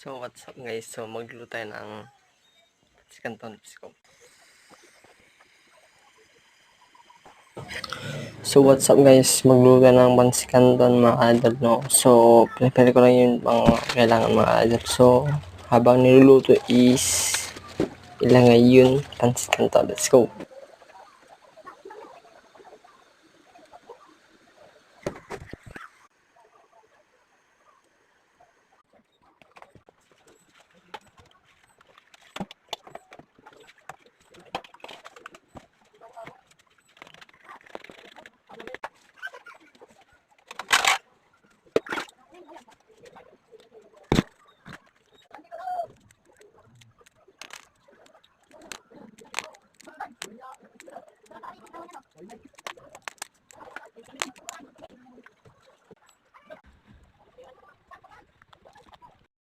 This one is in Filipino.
So what's up guys, so magluluto tayo ng canton. Let's go. So what's up guys, magluluto tayo ng pansit canton mga idol, no. So prepare ko lang yung mga kailangan mga idol. So habang niluluto is ilagay yun pansit canton. Let's go.